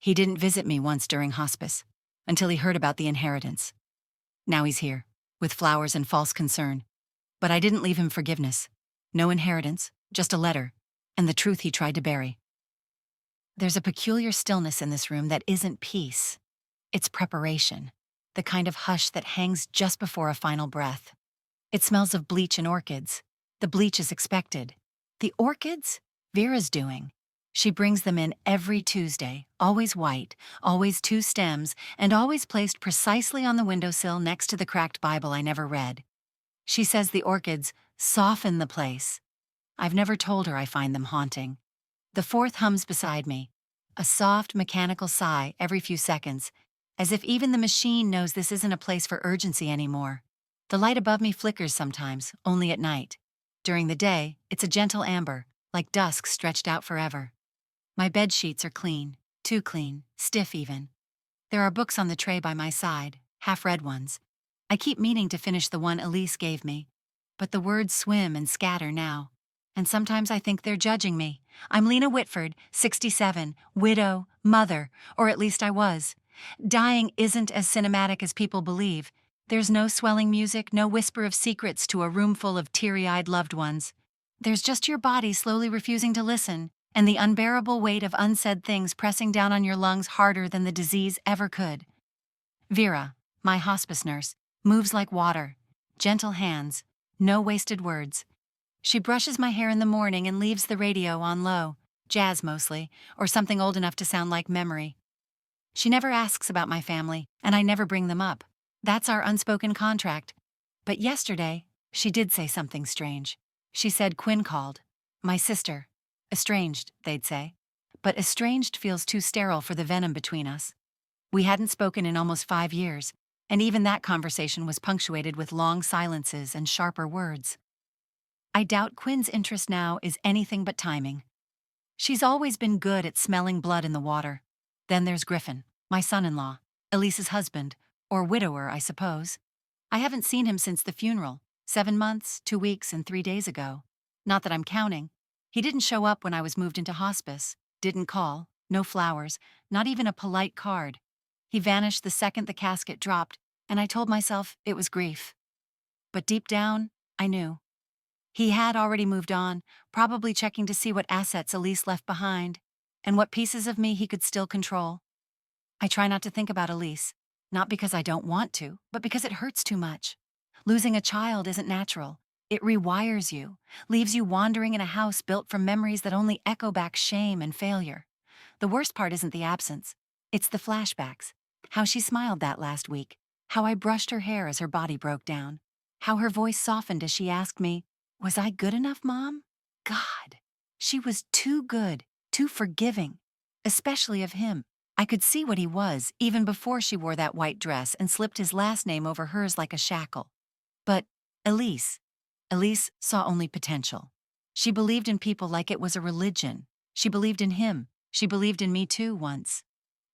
He didn't visit me once during hospice, until he heard about the inheritance. Now he's here, with flowers and false concern. But I didn't leave him forgiveness. No inheritance, just a letter, and the truth he tried to bury. There's a peculiar stillness in this room that isn't peace. It's preparation, the kind of hush that hangs just before a final breath. It smells of bleach and orchids. The bleach is expected. The orchids? Vera's doing. She brings them in every Tuesday, always white, always two stems, and always placed precisely on the windowsill next to the cracked Bible I never read. She says the orchids soften the place. I've never told her I find them haunting. The fourth hums beside me, a soft mechanical sigh every few seconds, as if even the machine knows this isn't a place for urgency anymore. The light above me flickers sometimes, only at night. During the day, it's a gentle amber, like dusk stretched out forever. My bed sheets are clean, too clean, stiff even. There are books on the tray by my side, half-read ones. I keep meaning to finish the one Elise gave me, but the words swim and scatter now. And sometimes I think they're judging me. I'm Lena Whitford, 67, widow, mother, or at least I was. Dying isn't as cinematic as people believe. There's no swelling music, no whisper of secrets to a room full of teary-eyed loved ones. There's just your body slowly refusing to listen, and the unbearable weight of unsaid things pressing down on your lungs harder than the disease ever could. Vera, my hospice nurse, moves like water. Gentle hands, no wasted words. She brushes my hair in the morning and leaves the radio on low, jazz mostly, or something old enough to sound like memory. She never asks about my family, and I never bring them up. That's our unspoken contract. But yesterday, she did say something strange. She said Quinn called. My sister. Estranged, they'd say. But estranged feels too sterile for the venom between us. We hadn't spoken in almost 5 years, and even that conversation was punctuated with long silences and sharper words. I doubt Quinn's interest now is anything but timing. She's always been good at smelling blood in the water. Then there's Griffin, my son-in-law, Elise's husband, or widower, I suppose. I haven't seen him since the funeral, 7 months, 2 weeks, and 3 days ago. Not that I'm counting. He didn't show up when I was moved into hospice, didn't call, no flowers, not even a polite card. He vanished the second the casket dropped, and I told myself it was grief. But deep down, I knew. He had already moved on, probably checking to see what assets Elise left behind, and what pieces of me he could still control. I try not to think about Elise, not because I don't want to, but because it hurts too much. Losing a child isn't natural. It rewires you, leaves you wandering in a house built from memories that only echo back shame and failure. The worst part isn't the absence. It's the flashbacks. How she smiled that last week. How I brushed her hair as her body broke down. How her voice softened as she asked me, "Was I good enough, Mom?" God, she was too good, too forgiving, especially of him. I could see what he was even before she wore that white dress and slipped his last name over hers like a shackle. But Elise saw only potential. She believed in people like it was a religion. She believed in him. She believed in me too once.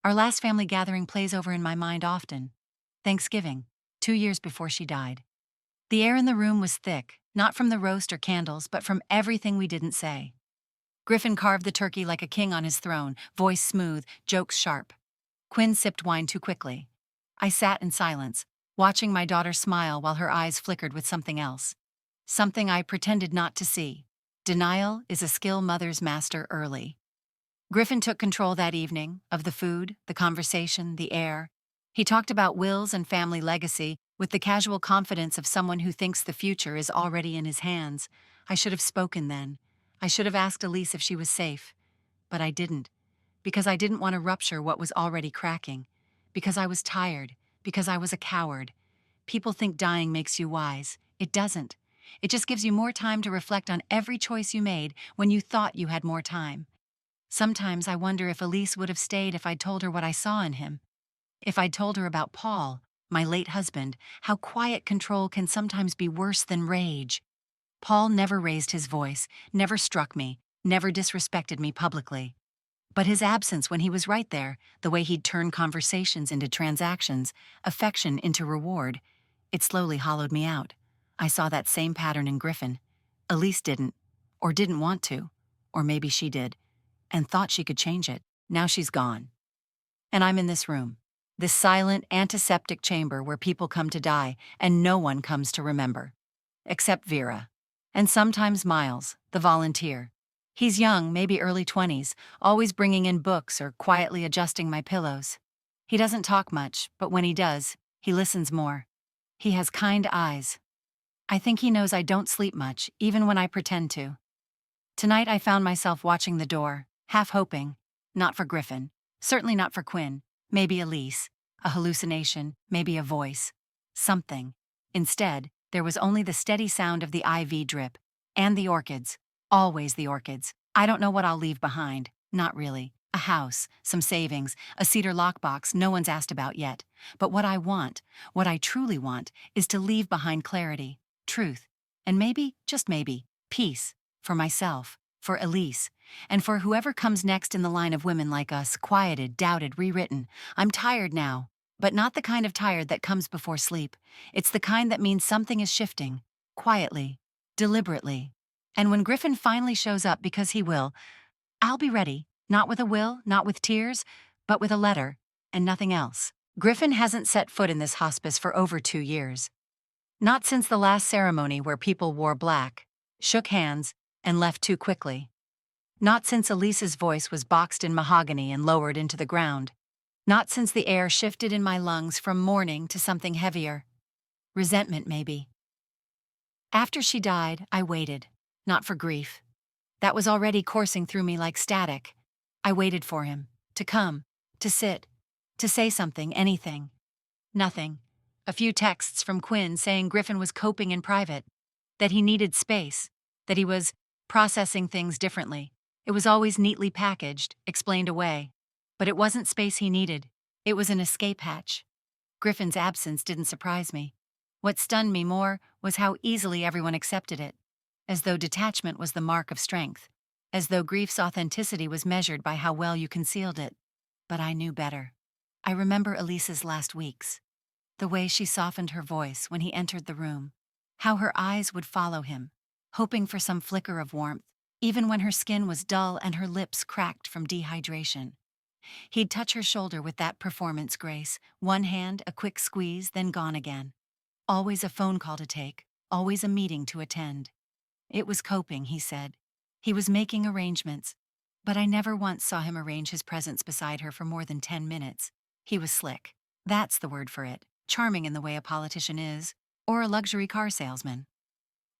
Our last family gathering plays over in my mind often. Thanksgiving, 2 years before she died. The air in the room was thick, not from the roast or candles, but from everything we didn't say. Griffin carved the turkey like a king on his throne, voice smooth, jokes sharp. Quinn sipped wine too quickly. I sat in silence, watching my daughter smile while her eyes flickered with something else. Something I pretended not to see. Denial is a skill mothers master early. Griffin took control that evening, of the food, the conversation, the air. He talked about wills and family legacy with the casual confidence of someone who thinks the future is already in his hands. I should have spoken then. I should have asked Elise if she was safe. But I didn't, because I didn't want to rupture what was already cracking. Because I was tired. Because I was a coward. People think dying makes you wise. It doesn't. It just gives you more time to reflect on every choice you made when you thought you had more time. Sometimes I wonder if Elise would have stayed if I'd told her what I saw in him. If I'd told her about Paul, my late husband, how quiet control can sometimes be worse than rage. Paul never raised his voice, never struck me, never disrespected me publicly. But his absence when he was right there, the way he'd turn conversations into transactions, affection into reward, it slowly hollowed me out. I saw that same pattern in Griffin. Elise didn't, or didn't want to, or maybe she did, and thought she could change it. Now she's gone. And I'm in this room. This silent, antiseptic chamber where people come to die and no one comes to remember. Except Vera. And sometimes Miles, the volunteer. He's young, maybe early 20s, always bringing in books or quietly adjusting my pillows. He doesn't talk much, but when he does, he listens more. He has kind eyes. I think he knows I don't sleep much, even when I pretend to. Tonight I found myself watching the door, half hoping. Not for Griffin. Certainly not for Quinn. Maybe Elise. A hallucination, maybe a voice. Something. Instead, there was only the steady sound of the IV drip. And the orchids. Always the orchids. I don't know what I'll leave behind. Not really. A house, some savings, a cedar lockbox no one's asked about yet. But what I want, what I truly want, is to leave behind clarity, truth, and maybe, just maybe, peace. For myself, for Elise, and for whoever comes next in the line of women like us, quieted, doubted, rewritten. I'm tired now, but not the kind of tired that comes before sleep. It's the kind that means something is shifting, quietly, deliberately. And when Griffin finally shows up, because he will, I'll be ready, not with a will, not with tears, but with a letter, and nothing else. Griffin hasn't set foot in this hospice for over 2 years. Not since the last ceremony where people wore black, shook hands, and left too quickly. Not since Elise's voice was boxed in mahogany and lowered into the ground. Not since the air shifted in my lungs from mourning to something heavier. Resentment, maybe. After she died, I waited. Not for grief. That was already coursing through me like static. I waited for him. To come. To sit. To say something, anything. Nothing. A few texts from Quinn saying Griffin was coping in private. That he needed space. That he was processing things differently. It was always neatly packaged, explained away. But it wasn't space he needed. It was an escape hatch. Griffin's absence didn't surprise me. What stunned me more was how easily everyone accepted it. As though detachment was the mark of strength. As though grief's authenticity was measured by how well you concealed it. But I knew better. I remember Elise's last weeks. The way she softened her voice when he entered the room. How her eyes would follow him, hoping for some flicker of warmth, even when her skin was dull and her lips cracked from dehydration. He'd touch her shoulder with that performance grace, one hand, a quick squeeze, then gone again. Always a phone call to take, always a meeting to attend. It was coping, he said. He was making arrangements. But I never once saw him arrange his presence beside her for more than 10 minutes. He was slick. That's the word for it. Charming in the way a politician is, or a luxury car salesman.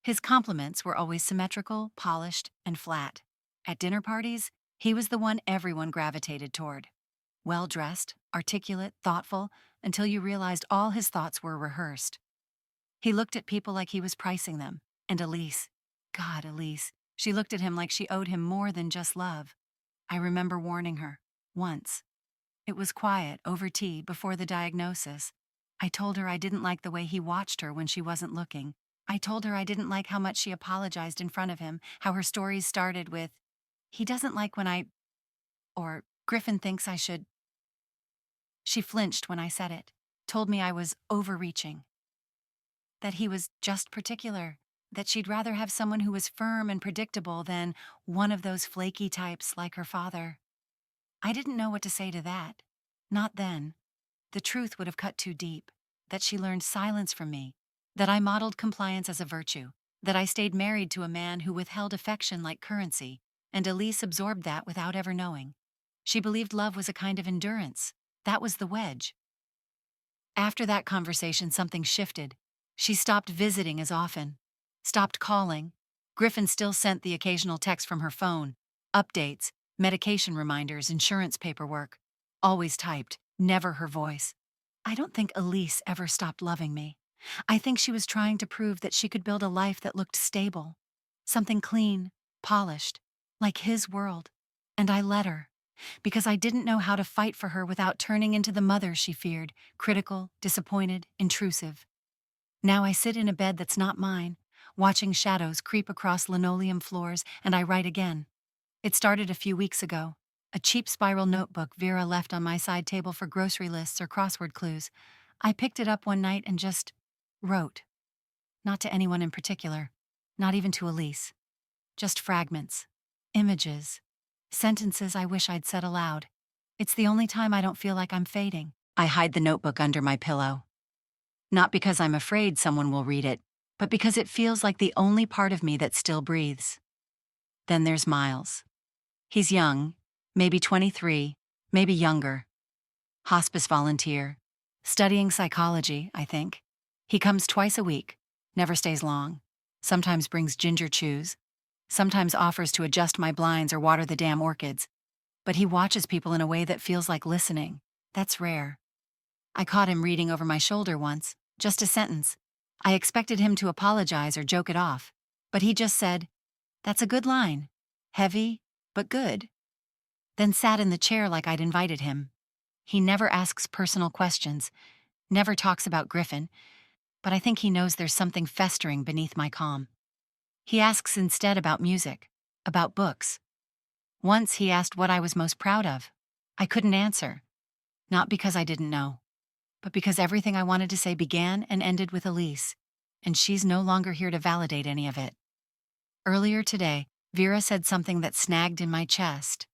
His compliments were always symmetrical, polished, and flat. At dinner parties, he was the one everyone gravitated toward. Well-dressed, articulate, thoughtful, until you realized all his thoughts were rehearsed. He looked at people like he was pricing them. And Elise, God, Elise, she looked at him like she owed him more than just love. I remember warning her, once. It was quiet, over tea, before the diagnosis. I told her I didn't like the way he watched her when she wasn't looking. I told her I didn't like how much she apologized in front of him, how her stories started with, "He doesn't like when I," or "Griffin thinks I should." She flinched when I said it, told me I was overreaching. That he was just particular, that she'd rather have someone who was firm and predictable than one of those flaky types like her father. I didn't know what to say to that. Not then. The truth would have cut too deep. That she learned silence from me. That I modeled compliance as a virtue. That I stayed married to a man who withheld affection like currency, and Elise absorbed that without ever knowing. She believed love was a kind of endurance. That was the wedge. After that conversation, something shifted. She stopped visiting as often. Stopped calling. Griffin still sent the occasional text from her phone. Updates, medication reminders, insurance paperwork. Always typed, never her voice. I don't think Elise ever stopped loving me. I think she was trying to prove that she could build a life that looked stable. Something clean, polished, like his world. And I let her, because I didn't know how to fight for her without turning into the mother she feared, critical, disappointed, intrusive. Now I sit in a bed that's not mine, watching shadows creep across linoleum floors, and I write again. It started a few weeks ago. A cheap spiral notebook Vera left on my side table for grocery lists or crossword clues. I picked it up one night and just wrote. Not to anyone in particular, not even to Elise. Just fragments, images, sentences I wish I'd said aloud. It's the only time I don't feel like I'm fading. I hide the notebook under my pillow. Not because I'm afraid someone will read it, but because it feels like the only part of me that still breathes. Then there's Miles. He's young, maybe 23, maybe younger. Hospice volunteer. Studying psychology, I think. He comes twice a week, never stays long. Sometimes brings ginger chews. Sometimes offers to adjust my blinds or water the damn orchids. But he watches people in a way that feels like listening. That's rare. I caught him reading over my shoulder once, just a sentence. I expected him to apologize or joke it off, but he just said, "That's a good line. Heavy, but good." Then sat in the chair like I'd invited him. He never asks personal questions, never talks about Griffin, but I think he knows there's something festering beneath my calm. He asks instead about music, about books. Once he asked what I was most proud of. I couldn't answer, not because I didn't know, but because everything I wanted to say began and ended with Elise, and she's no longer here to validate any of it. Earlier today, Vera said something that snagged in my chest.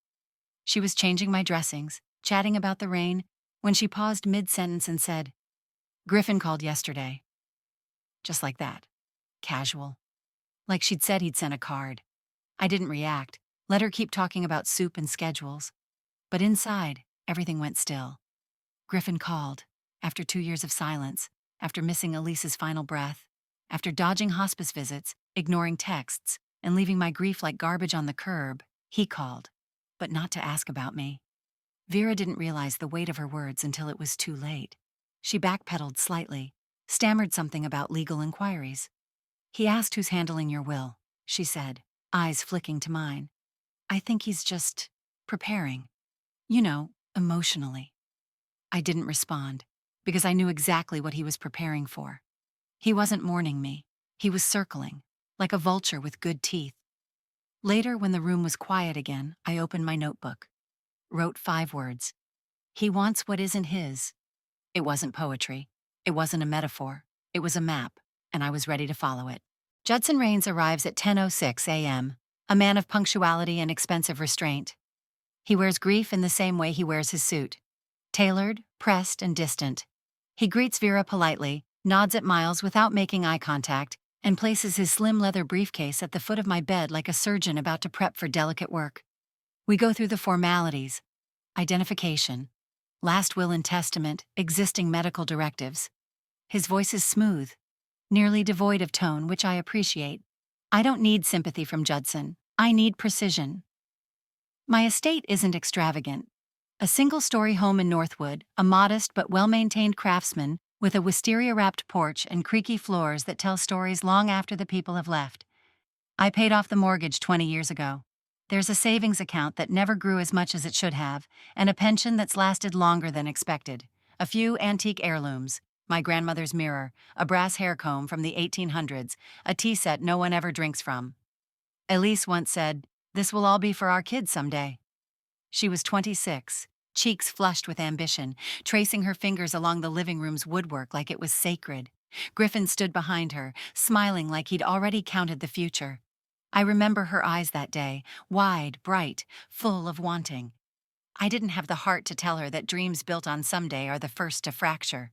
She was changing my dressings, chatting about the rain, when she paused mid-sentence and said, "Griffin called yesterday." Just like that. Casual. Like she'd said he'd sent a card. I didn't react, let her keep talking about soup and schedules. But inside, everything went still. Griffin called, after 2 years of silence, after missing Elise's final breath, after dodging hospice visits, ignoring texts, and leaving my grief like garbage on the curb. He called, but not to ask about me. Vera didn't realize the weight of her words until it was too late. She backpedaled slightly, stammered something about legal inquiries. "He asked who's handling your will," she said, eyes flicking to mine. "I think he's just preparing. Emotionally." I didn't respond, because I knew exactly what he was preparing for. He wasn't mourning me. He was circling, like a vulture with good teeth. Later, when the room was quiet again, I opened my notebook. Wrote 5 words. He wants what isn't his. It wasn't poetry. It wasn't a metaphor. It was a map, and I was ready to follow it. Judson Raines arrives at 10:06 a.m., a man of punctuality and expensive restraint. He wears grief in the same way he wears his suit. Tailored, pressed, and distant. He greets Vera politely, nods at Miles without making eye contact, and places his slim leather briefcase at the foot of my bed like a surgeon about to prep for delicate work. We go through the formalities. Identification. Last will and testament, existing medical directives. His voice is smooth, nearly devoid of tone, which I appreciate. I don't need sympathy from Judson. I need precision. My estate isn't extravagant. A single-story home in Northwood, a modest but well-maintained craftsman with a wisteria-wrapped porch and creaky floors that tell stories long after the people have left. I paid off the mortgage 20 years ago. There's a savings account that never grew as much as it should have, and a pension that's lasted longer than expected. A few antique heirlooms, my grandmother's mirror, a brass hair comb from the 1800s, a tea set no one ever drinks from. Elise once said, "This will all be for our kids someday." She was 26, cheeks flushed with ambition, tracing her fingers along the living room's woodwork like it was sacred. Griffin stood behind her, smiling like he'd already counted the future. I remember her eyes that day, wide, bright, full of wanting. I didn't have the heart to tell her that dreams built on someday are the first to fracture.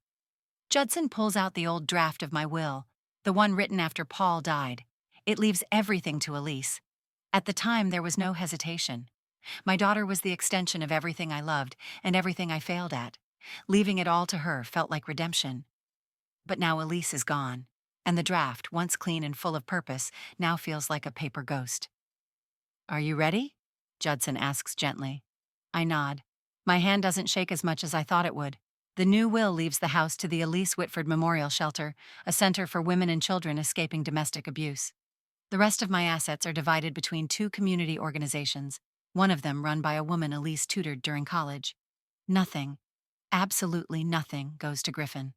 Judson pulls out the old draft of my will, the one written after Paul died. It leaves everything to Elise. At the time, there was no hesitation. My daughter was the extension of everything I loved and everything I failed at. Leaving it all to her felt like redemption. But now Elise is gone, and the draft, once clean and full of purpose, now feels like a paper ghost. "Are you ready?" Judson asks gently. I nod. My hand doesn't shake as much as I thought it would. The new will leaves the house to the Elise Whitford Memorial Shelter, a center for women and children escaping domestic abuse. The rest of my assets are divided between 2 community organizations, one of them run by a woman Elise tutored during college. Nothing, absolutely nothing, goes to Griffin.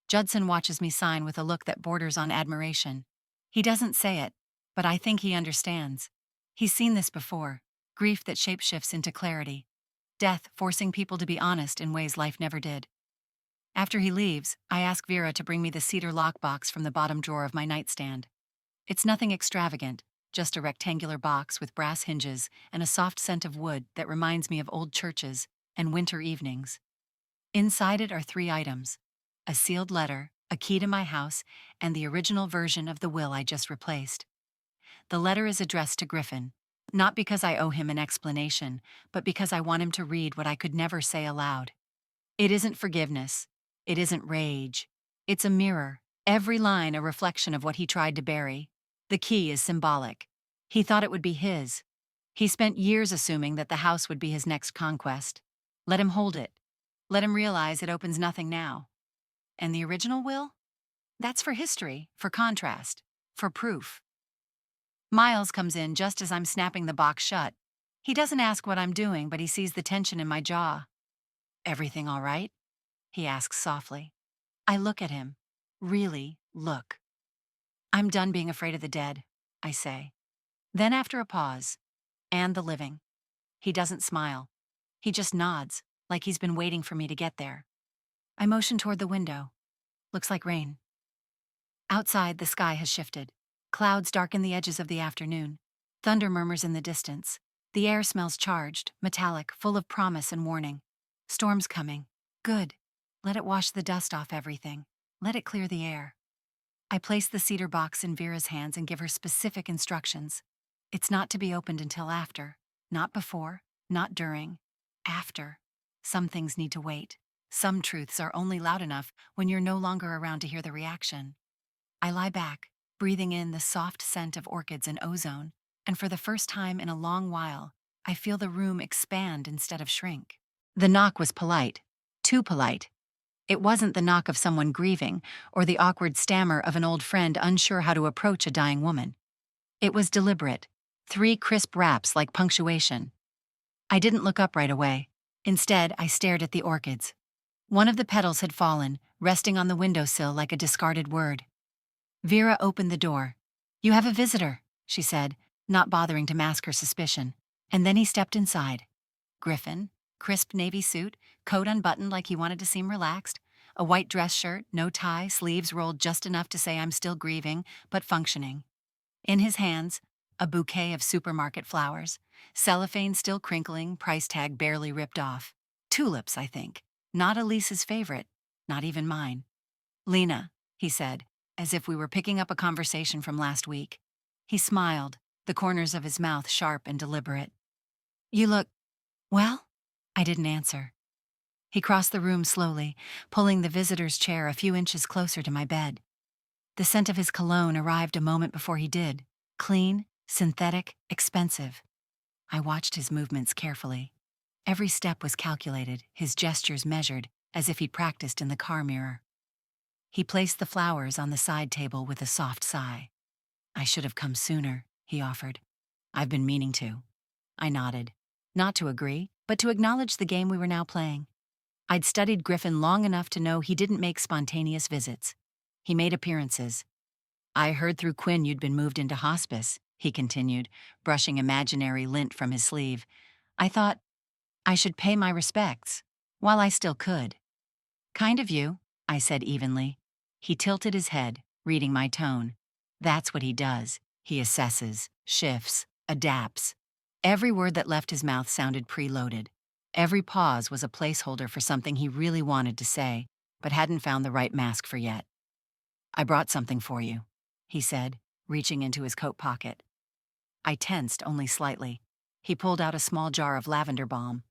Judson watches me sign with a look that borders on admiration. He doesn't say it, but I think he understands. He's seen this before, grief that shapeshifts into clarity, death forcing people to be honest in ways life never did. After he leaves, I ask Vera to bring me the cedar lockbox from the bottom drawer of my nightstand. It's nothing extravagant, just a rectangular box with brass hinges and a soft scent of wood that reminds me of old churches and winter evenings. Inside it are 3 items: a sealed letter, a key to my house, and the original version of the will I just replaced. The letter is addressed to Griffin, not because I owe him an explanation, but because I want him to read what I could never say aloud. It isn't forgiveness. It isn't rage. It's a mirror, every line a reflection of what he tried to bury. The key is symbolic. He thought it would be his. He spent years assuming that the house would be his next conquest. Let him hold it. Let him realize it opens nothing now. And the original will? That's for history, for contrast, for proof. Miles comes in just as I'm snapping the box shut. He doesn't ask what I'm doing, but he sees the tension in my jaw. "Everything all right?" he asks softly. I look at him. Really look. "I'm done being afraid of the dead," I say. Then after a pause, "And the living." He doesn't smile. He just nods, like he's been waiting for me to get there. I motion toward the window. Looks like rain. Outside, the sky has shifted. Clouds darken the edges of the afternoon. Thunder murmurs in the distance. The air smells charged, metallic, full of promise and warning. Storm's coming. Good. Let it wash the dust off everything. Let it clear the air. I place the cedar box in Vera's hands and give her specific instructions. It's not to be opened until after. Not before, not during. After. Some things need to wait. Some truths are only loud enough when you're no longer around to hear the reaction. I lie back, breathing in the soft scent of orchids and ozone, and for the first time in a long while, I feel the room expand instead of shrink. The knock was polite. Too polite. It wasn't the knock of someone grieving or the awkward stammer of an old friend unsure how to approach a dying woman. It was deliberate. 3 crisp raps like punctuation. I didn't look up right away. Instead, I stared at the orchids. One of the petals had fallen, resting on the windowsill like a discarded word. Vera opened the door. "You have a visitor," she said, not bothering to mask her suspicion. And then he stepped inside. Griffin, crisp navy suit, coat unbuttoned like he wanted to seem relaxed, a white dress shirt, no tie, sleeves rolled just enough to say I'm still grieving, but functioning. In his hands, a bouquet of supermarket flowers, cellophane still crinkling, price tag barely ripped off. Tulips, I think. Not Elise's favorite, not even mine. "Lena," he said, as if we were picking up a conversation from last week. He smiled, the corners of his mouth sharp and deliberate. "You look, well?" I didn't answer. He crossed the room slowly, pulling the visitor's chair a few inches closer to my bed. The scent of his cologne arrived a moment before he did. Clean, synthetic, expensive. I watched his movements carefully. Every step was calculated, his gestures measured, as if he'd practiced in the car mirror. He placed the flowers on the side table with a soft sigh. "I should have come sooner," he offered. "I've been meaning to." I nodded. Not to agree, but to acknowledge the game we were now playing. I'd studied Griffin long enough to know he didn't make spontaneous visits. He made appearances. "I heard through Quinn you'd been moved into hospice," he continued, brushing imaginary lint from his sleeve. I thought I should pay my respects, while I still could. "Kind of you," I said evenly. He tilted his head, reading my tone. That's what he does. He assesses, shifts, adapts. Every word that left his mouth sounded preloaded. Every pause was a placeholder for something he really wanted to say, but hadn't found the right mask for yet. "I brought something for you," he said, reaching into his coat pocket. I tensed only slightly. He pulled out a small jar of lavender balm.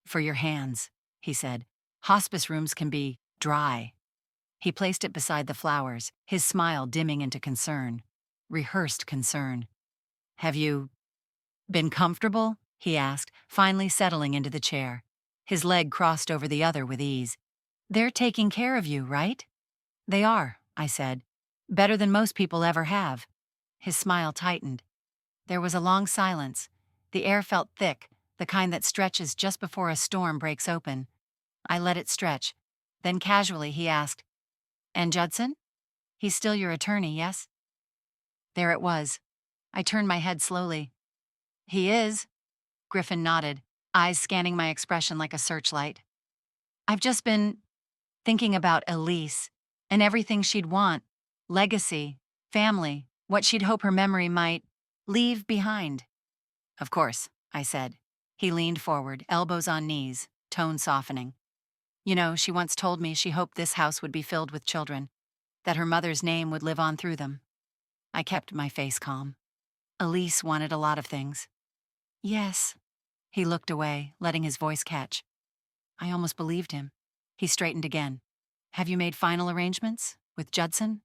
"For your hands," he said. "Hospice rooms can be dry." He placed it beside the flowers, his smile dimming into concern. Rehearsed concern. "Have you been comfortable?" he asked, finally settling into the chair. His leg crossed over the other with ease. "They're taking care of you, right?" "They are," I said. "Better than most people ever have." His smile tightened. There was a long silence. The air felt thick, the kind that stretches just before a storm breaks open. I let it stretch. Then casually he asked, "And Judson? He's still your attorney, yes?" There it was. I turned my head slowly. "He is." Griffin nodded, eyes scanning my expression like a searchlight. "I've just been thinking about Elise and everything she'd want. Legacy, family, what she'd hope her memory might leave behind." "Of course," I said. He leaned forward, elbows on knees, tone softening. You know, she once told me she hoped this house would be filled with children, that her mother's name would live on through them. I kept my face calm. Elise wanted a lot of things. Yes. He looked away, letting his voice catch. I almost believed him. He straightened again. Have you made final arrangements? With Judson?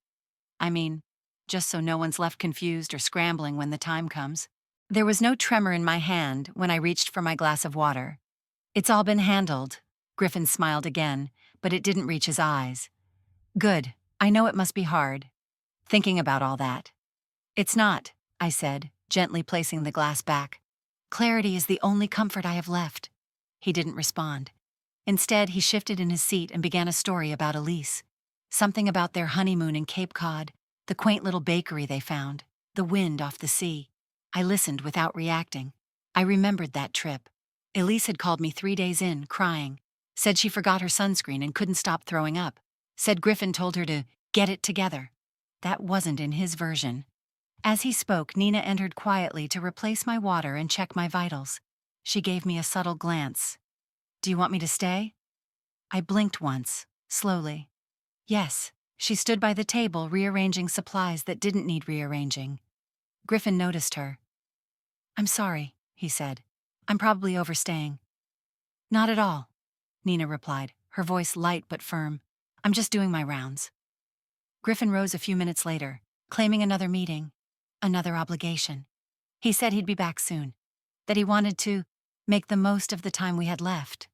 I mean, just so no one's left confused or scrambling when the time comes. There was no tremor in my hand when I reached for my glass of water. It's all been handled. Griffin smiled again, but it didn't reach his eyes. Good. I know it must be hard, thinking about all that. It's not, I said, gently placing the glass back. Clarity is the only comfort I have left. He didn't respond. Instead, he shifted in his seat and began a story about Elise. Something about their honeymoon in Cape Cod, the quaint little bakery they found, the wind off the sea. I listened without reacting. I remembered that trip. Elise had called me 3 days in, crying. Said she forgot her sunscreen and couldn't stop throwing up. Said Griffin told her to get it together. That wasn't in his version. As he spoke, Nina entered quietly to replace my water and check my vitals. She gave me a subtle glance. Do you want me to stay? I blinked once, slowly. Yes. She stood by the table rearranging supplies that didn't need rearranging. Griffin noticed her. I'm sorry, he said. I'm probably overstaying. Not at all, Nina replied, her voice light but firm. I'm just doing my rounds. Griffin rose a few minutes later, claiming another meeting, another obligation. He said he'd be back soon, that he wanted to make the most of the time we had left.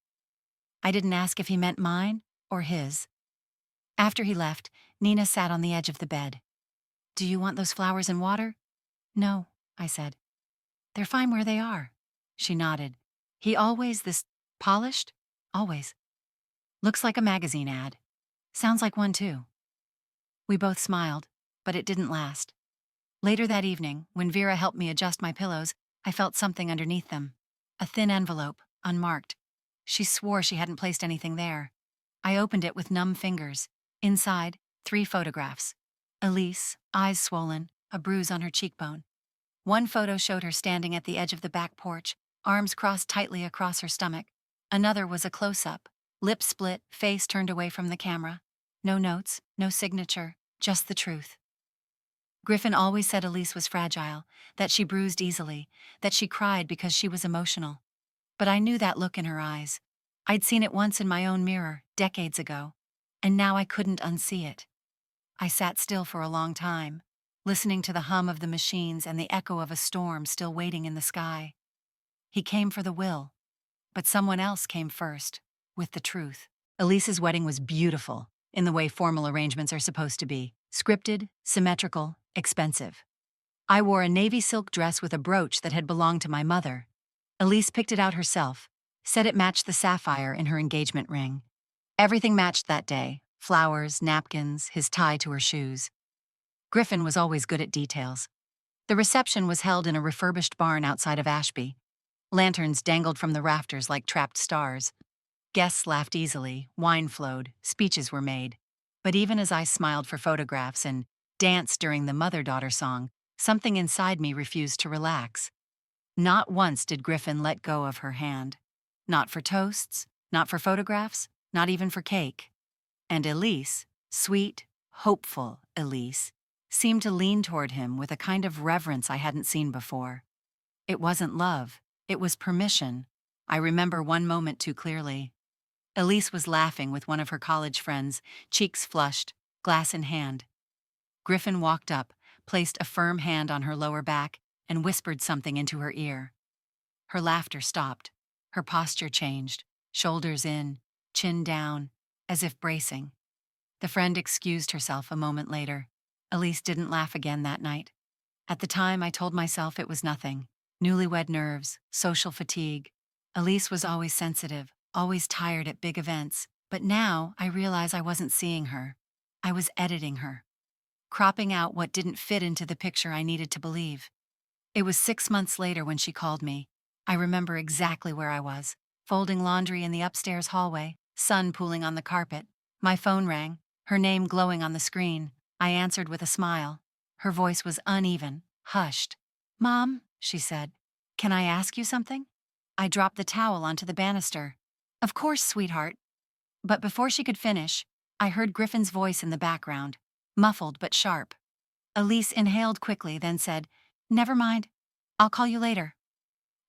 I didn't ask if he meant mine or his. After he left, Nina sat on the edge of the bed. Do you want those flowers and water? No, I said. They're fine where they are. She nodded. He always this polished? Always. Looks like a magazine ad. Sounds like one too. We both smiled, but it didn't last. Later that evening, when Vera helped me adjust my pillows, I felt something underneath them. A thin envelope, unmarked. She swore she hadn't placed anything there. I opened it with numb fingers. Inside, 3 photographs. Elise, eyes swollen, a bruise on her cheekbone. One photo showed her standing at the edge of the back porch, arms crossed tightly across her stomach. Another was a close-up, lips split, face turned away from the camera. No notes, no signature, just the truth. Griffin always said Elise was fragile, that she bruised easily, that she cried because she was emotional. But I knew that look in her eyes. I'd seen it once in my own mirror, decades ago, and now I couldn't unsee it. I sat still for a long time, listening to the hum of the machines and the echo of a storm still waiting in the sky. He came for the will, but someone else came first, with the truth. Elise's wedding was beautiful, in the way formal arrangements are supposed to be. Scripted, symmetrical, expensive. I wore a navy silk dress with a brooch that had belonged to my mother. Elise picked it out herself, said it matched the sapphire in her engagement ring. Everything matched that day, flowers, napkins, his tie to her shoes. Griffin was always good at details. The reception was held in a refurbished barn outside of Ashby. Lanterns dangled from the rafters like trapped stars. Guests laughed easily, wine flowed, speeches were made. But even as I smiled for photographs and danced during the mother-daughter song, something inside me refused to relax. Not once did Griffin let go of her hand. Not for toasts, not for photographs, not even for cake. And Elise, sweet, hopeful Elise, seemed to lean toward him with a kind of reverence I hadn't seen before. It wasn't love, it was permission. I remember one moment too clearly. Elise was laughing with one of her college friends, cheeks flushed, glass in hand. Griffin walked up, placed a firm hand on her lower back, and whispered something into her ear. Her laughter stopped. Her posture changed, shoulders in, chin down, as if bracing. The friend excused herself a moment later. Elise didn't laugh again that night. At the time, I told myself it was nothing. Newlywed nerves, social fatigue. Elise was always sensitive, always tired at big events, but now I realize I wasn't seeing her. I was editing her, cropping out what didn't fit into the picture I needed to believe. It was 6 months later when she called me. I remember exactly where I was, folding laundry in the upstairs hallway, sun pooling on the carpet. My phone rang, her name glowing on the screen. I answered with a smile. Her voice was uneven, hushed. "Mom," she said, "can I ask you something?" I dropped the towel onto the banister. Of course, sweetheart. But before she could finish, I heard Griffin's voice in the background, muffled but sharp. Elise inhaled quickly, then said, "Never mind. I'll call you later."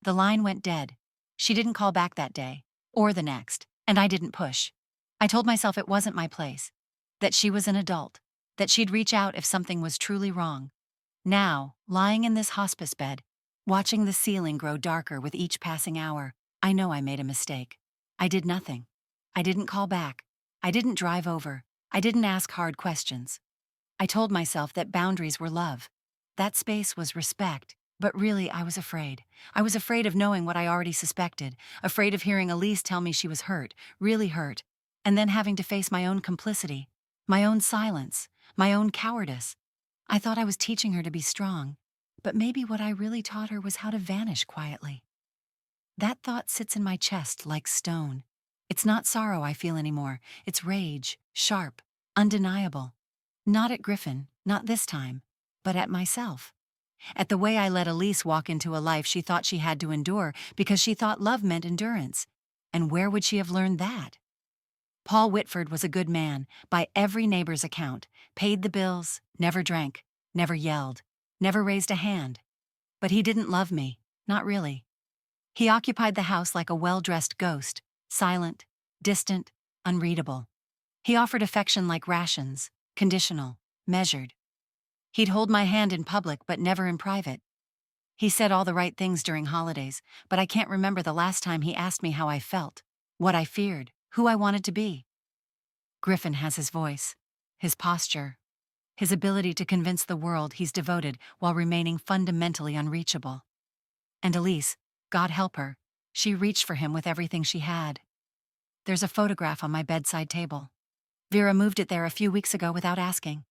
The line went dead. She didn't call back that day, or the next, and I didn't push. I told myself it wasn't my place, that she was an adult, that she'd reach out if something was truly wrong. Now, lying in this hospice bed, watching the ceiling grow darker with each passing hour, I know I made a mistake. I did nothing. I didn't call back. I didn't drive over. I didn't ask hard questions. I told myself that boundaries were love. That space was respect. But really, I was afraid. I was afraid of knowing what I already suspected, afraid of hearing Elise tell me she was hurt, really hurt, and then having to face my own complicity, my own silence, my own cowardice. I thought I was teaching her to be strong, but maybe what I really taught her was how to vanish quietly. That thought sits in my chest like stone. It's not sorrow I feel anymore. It's rage, sharp, undeniable. Not at Griffin, not this time, but at myself. At the way I let Elise walk into a life she thought she had to endure because she thought love meant endurance. And where would she have learned that? Paul Whitford was a good man, by every neighbor's account, paid the bills, never drank, never yelled, never raised a hand. But he didn't love me, not really. He occupied the house like a well-dressed ghost, silent, distant, unreadable. He offered affection like rations, conditional, measured. He'd hold my hand in public but never in private. He said all the right things during holidays, but I can't remember the last time he asked me how I felt, what I feared, who I wanted to be. Griffin has his voice, his posture, his ability to convince the world he's devoted while remaining fundamentally unreachable. And Elise, God help her, she reached for him with everything she had. There's a photograph on my bedside table. Vera moved it there a few weeks ago without asking.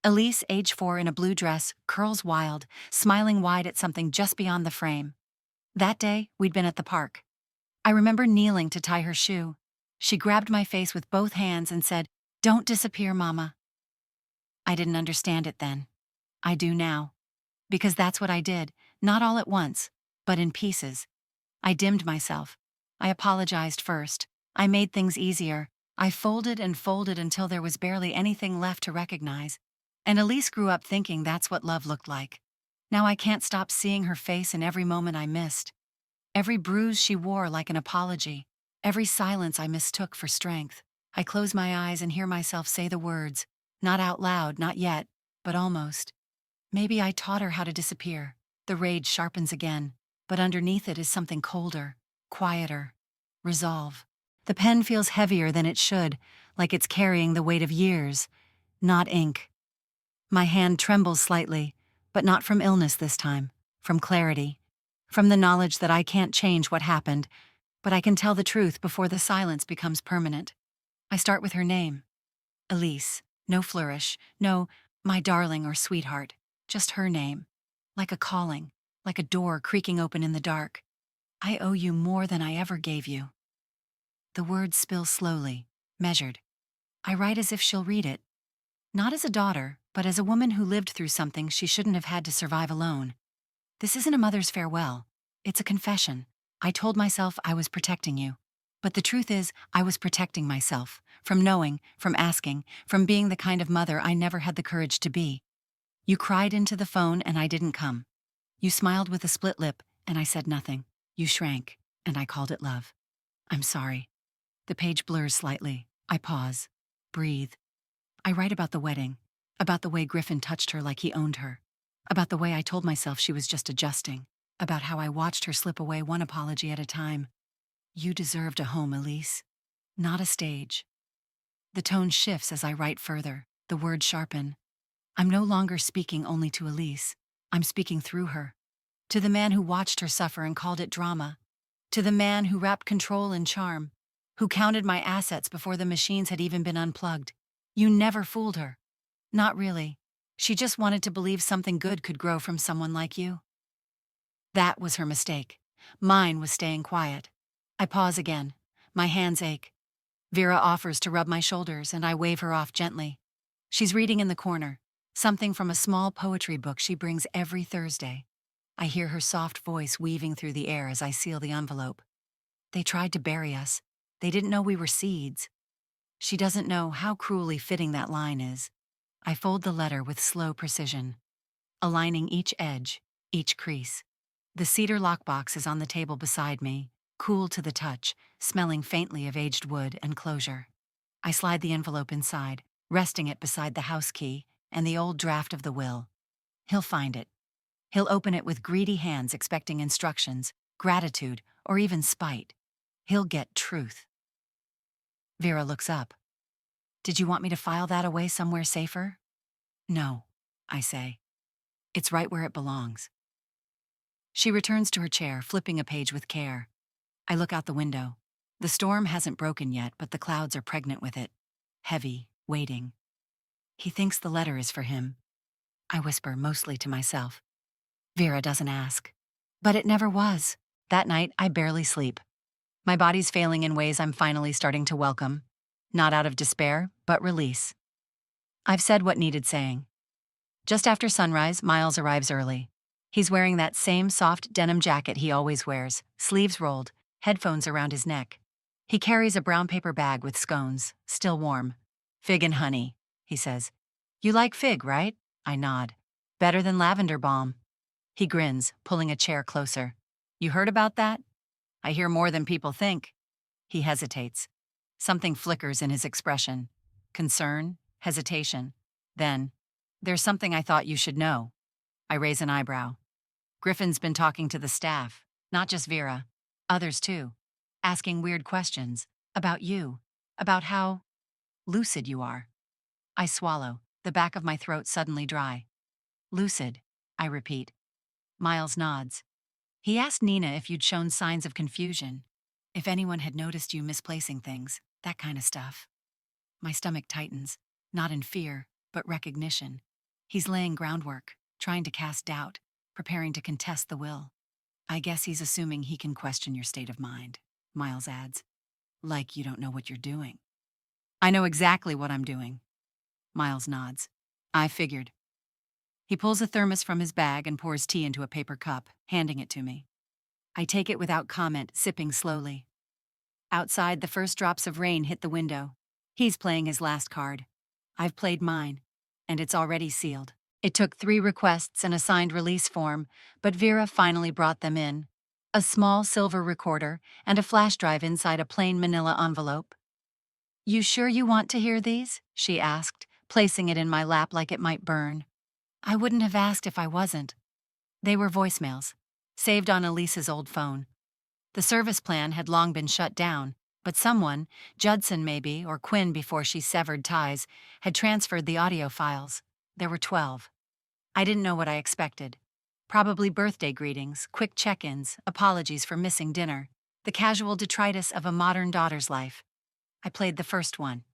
Elise, age 4, in a blue dress, curls wild, smiling wide at something just beyond the frame. That day, we'd been at the park. I remember kneeling to tie her shoe. She grabbed my face with both hands and said, "Don't disappear, Mama." I didn't understand it then. I do now. Because that's what I did, not all at once, but in pieces. I dimmed myself. I apologized first. I made things easier. I folded and folded until there was barely anything left to recognize. And Elise grew up thinking that's what love looked like. Now I can't stop seeing her face in every moment I missed. Every bruise she wore like an apology. Every silence I mistook for strength. I close my eyes and hear myself say the words, not out loud, not yet, but almost. Maybe I taught her how to disappear. The rage sharpens again, but underneath it is something colder, quieter. Resolve. The pen feels heavier than it should, like it's carrying the weight of years, not ink. My hand trembles slightly, but not from illness this time, from clarity, from the knowledge that I can't change what happened, but I can tell the truth before the silence becomes permanent. I start with her name. Elise. No flourish, no, my darling or sweetheart, just her name. Like a calling, like a door creaking open in the dark. I owe you more than I ever gave you. The words spill slowly, measured. I write as if she'll read it. Not as a daughter, but as a woman who lived through something she shouldn't have had to survive alone. This isn't a mother's farewell. It's a confession. I told myself I was protecting you. But the truth is, I was protecting myself, from knowing, from asking, from being the kind of mother I never had the courage to be. You cried into the phone and I didn't come. You smiled with a split lip and I said nothing. You shrank, and I called it love. I'm sorry. The page blurs slightly. I pause. Breathe. I write about the wedding, about the way Griffin touched her like he owned her, about the way I told myself she was just adjusting, about how I watched her slip away one apology at a time. You deserved a home, Elise, not a stage. The tone shifts as I write further, the words sharpen. I'm no longer speaking only to Elise. I'm speaking through her. To the man who watched her suffer and called it drama. To the man who wrapped control in charm. Who counted my assets before the machines had even been unplugged. You never fooled her. Not really. She just wanted to believe something good could grow from someone like you. That was her mistake. Mine was staying quiet. I pause again. My hands ache. Vera offers to rub my shoulders and I wave her off gently. She's reading in the corner, something from a small poetry book she brings every Thursday. I hear her soft voice weaving through the air as I seal the envelope. They tried to bury us. They didn't know we were seeds. She doesn't know how cruelly fitting that line is. I fold the letter with slow precision, aligning each edge, each crease. The cedar lockbox is on the table beside me, cool to the touch, smelling faintly of aged wood and closure. I slide the envelope inside, resting it beside the house key and the old draft of the will. He'll find it. He'll open it with greedy hands expecting instructions, gratitude, or even spite. He'll get truth. Vera looks up. Did you want me to file that away somewhere safer? No, I say. It's right where it belongs. She returns to her chair, flipping a page with care. I look out the window. The storm hasn't broken yet, but the clouds are pregnant with it. Heavy, waiting. He thinks the letter is for him. I whisper, mostly to myself. Vera doesn't ask. But it never was. That night, I barely sleep. My body's failing in ways I'm finally starting to welcome. Not out of despair, but release. I've said what needed saying. Just after sunrise, Miles arrives early. He's wearing that same soft denim jacket he always wears, sleeves rolled, headphones around his neck. He carries a brown paper bag with scones, still warm. Fig and honey, he says. You like fig, right? I nod. Better than lavender balm. He grins, pulling a chair closer. You heard about that? I hear more than people think. He hesitates. Something flickers in his expression. Concern, hesitation. Then, there's something I thought you should know. I raise an eyebrow. Griffin's been talking to the staff, not just Vera, others too, asking weird questions about you, about how lucid you are. I swallow, the back of my throat suddenly dry. Lucid, I repeat. Miles nods. He asked Nina if you'd shown signs of confusion, if anyone had noticed you misplacing things, that kind of stuff. My stomach tightens, not in fear, but recognition. He's laying groundwork, trying to cast doubt, preparing to contest the will. I guess he's assuming he can question your state of mind, Miles adds. Like you don't know what you're doing. I know exactly what I'm doing. Miles nods. I figured. He pulls a thermos from his bag and pours tea into a paper cup, handing it to me. I take it without comment, sipping slowly. Outside, the first drops of rain hit the window. He's playing his last card. I've played mine, and it's already sealed. It took 3 requests and a signed release form, but Vera finally brought them in. A small silver recorder and a flash drive inside a plain manila envelope. You sure you want to hear these? She asked, placing it in my lap like it might burn. I wouldn't have asked if I wasn't. They were voicemails, saved on Elise's old phone. The service plan had long been shut down, but someone, Judson maybe, or Quinn before she severed ties, had transferred the audio files. There were 12. I didn't know what I expected. Probably birthday greetings, quick check-ins, apologies for missing dinner, the casual detritus of a modern daughter's life. I played the first one.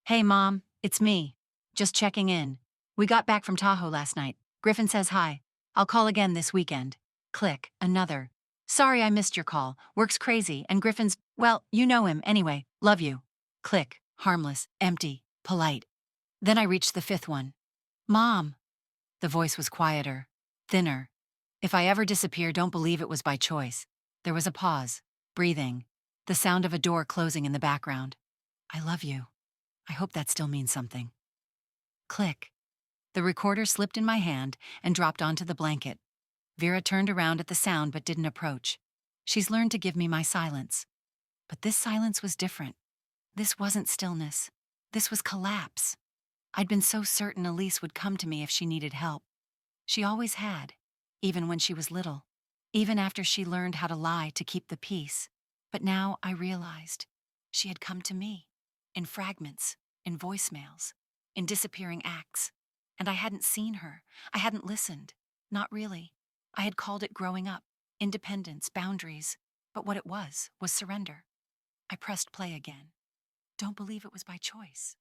Hey, Mom, it's me. Just checking in. We got back from Tahoe last night. Griffin says hi. I'll call again this weekend. Click, another. Sorry I missed your call. Work's crazy, and Griffin's, well, you know him anyway. Love you. Click, harmless, empty, polite. Then I reached the 5th one. Mom. The voice was quieter, thinner. If I ever disappear, don't believe it was by choice. There was a pause, breathing, the sound of a door closing in the background. I love you. I hope that still means something. Click. The recorder slipped in my hand and dropped onto the blanket. Vera turned around at the sound but didn't approach. She's learned to give me my silence. But this silence was different. This wasn't stillness. This was collapse. I'd been so certain Elise would come to me if she needed help. She always had, even when she was little, even after she learned how to lie to keep the peace. But now I realized she had come to me, in fragments, in voicemails, in disappearing acts. And I hadn't seen her. I hadn't listened. Not really. I had called it growing up, independence, boundaries. But what it was surrender. I pressed play again. Don't believe it was by choice.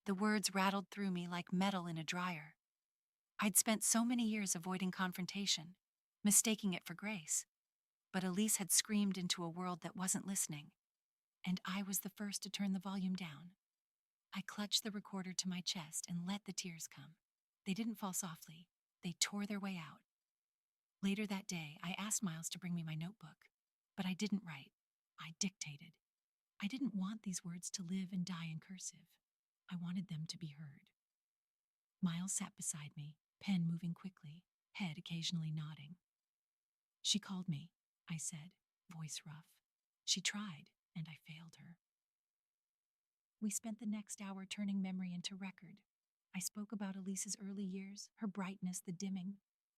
The words rattled through me like metal in a dryer. I'd spent so many years avoiding confrontation, mistaking it for grace. But Elise had screamed into a world that wasn't listening, and I was the first to turn the volume down. I clutched the recorder to my chest and let the tears come. They didn't fall softly. They tore their way out. Later that day, I asked Miles to bring me my notebook, but I didn't write. I dictated. I didn't want these words to live and die in cursive. I wanted them to be heard. Miles sat beside me, pen moving quickly, head occasionally nodding. She called me, I said, voice rough. She tried, and I failed her. We spent the next hour turning memory into record. I spoke about Elise's early years, her brightness, the dimming,